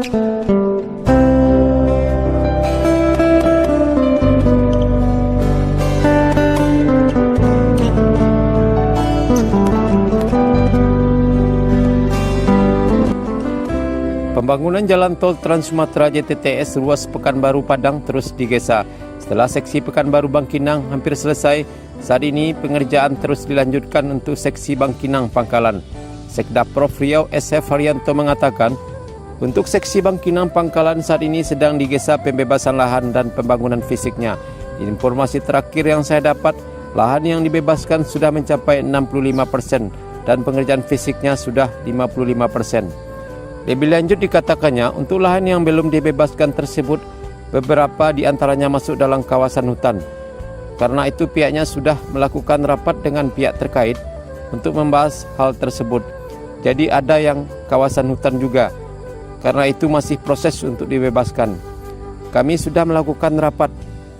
Pembangunan jalan tol Trans Sumatera JTTS ruas Pekanbaru Padang terus digesa. Setelah seksi Pekanbaru Bangkinang hampir selesai, saat ini pengerjaan terus dilanjutkan untuk seksi Bangkinang Pangkalan. Sekda Prof Riau SF Haryanto mengatakan, untuk seksi Bangkinang Pangkalan saat ini sedang digesa pembebasan lahan dan pembangunan fisiknya. Informasi terakhir yang saya dapat, lahan yang dibebaskan sudah mencapai 65% dan pengerjaan fisiknya sudah 55%. Lebih lanjut dikatakannya, untuk lahan yang belum dibebaskan tersebut, beberapa di antaranya masuk dalam kawasan hutan. Karena itu pihaknya sudah melakukan rapat dengan pihak terkait untuk membahas hal tersebut. Jadi ada yang kawasan hutan juga. Karena itu masih proses untuk dibebaskan. Kami sudah melakukan rapat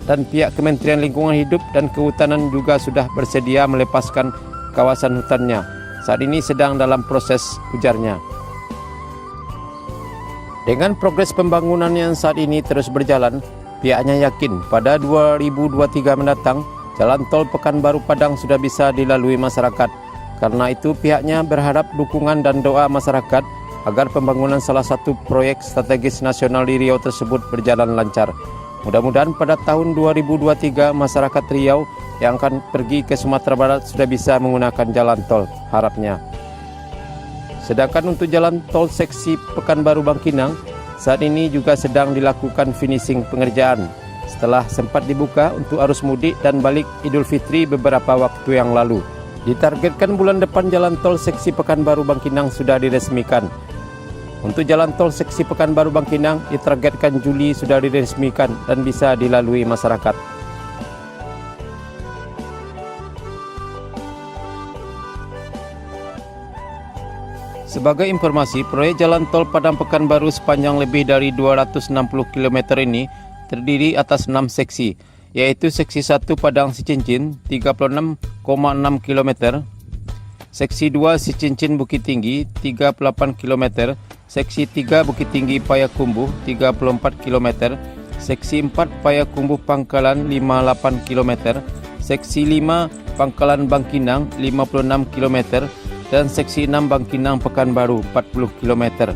dan pihak Kementerian Lingkungan Hidup dan Kehutanan juga sudah bersedia melepaskan kawasan hutannya. Saat ini sedang dalam proses, ujarnya. Dengan progres pembangunan yang saat ini terus berjalan, pihaknya yakin pada 2023 mendatang, jalan tol Pekanbaru Padang sudah bisa dilalui masyarakat. Karena itu pihaknya berharap dukungan dan doa masyarakat agar pembangunan salah satu proyek strategis nasional di Riau tersebut berjalan lancar. Mudah-mudahan pada tahun 2023 masyarakat Riau yang akan pergi ke Sumatera Barat sudah bisa menggunakan jalan tol, harapnya. Sedangkan untuk jalan tol seksi Pekanbaru Bangkinang, saat ini juga sedang dilakukan finishing pengerjaan setelah sempat dibuka untuk arus mudik dan balik Idul Fitri beberapa waktu yang lalu. Ditargetkan bulan depan jalan tol seksi Pekanbaru Bangkinang sudah diresmikan. Untuk jalan tol seksi Pekanbaru Bangkinang ditargetkan Juli sudah diresmikan dan bisa dilalui masyarakat. Sebagai informasi, proyek jalan tol Padang Pekanbaru sepanjang lebih dari 260 km ini terdiri atas 6 seksi, yaitu seksi 1 Padang Sicincin 36,6 km, seksi 2 Sicincin Bukit Tinggi 38 km, seksi 3 Bukit Tinggi Payakumbuh 34 km, seksi 4 Payakumbuh Pangkalan 58 km, seksi 5 Pangkalan Bangkinang 56 km, dan seksi 6 Bangkinang Pekanbaru 40 km.